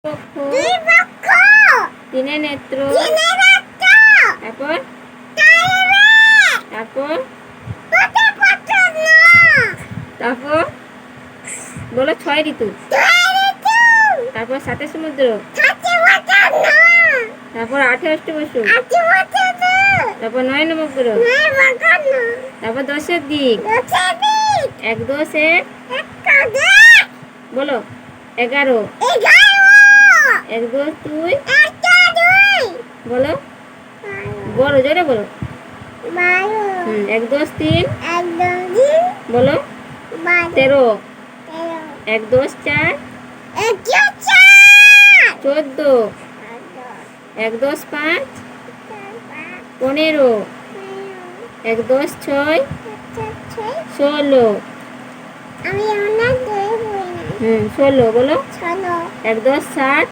পক্ষ দুই পক্ষ তিনে নেত্র তিনে নেত্র তারপর তারপর পথে পথন তারপর বলো ছয় ঋতু ছয় ঋতু তারপর সাতে সমুদ্র সাথে পথন তারপর আঠে অষ্টবসু আটি পথন তারপর নয় নবগ্রহ নয় পথন তারপর দশের দিক দশে দিক এক দশে একটা দেখ বলো 11 এগারো এক দশ দুই একটা দুই বলো বলো জোরে বলো বারো এক দশ তিন একদম দিন বলো বারো 13 তেরো এক দশ চার একশো চার 14 এক দশ পাঁচ 15 এক দশ ছয় 16 আমি অনেক দূরে বই না 16 বলো চলো এক দশ 7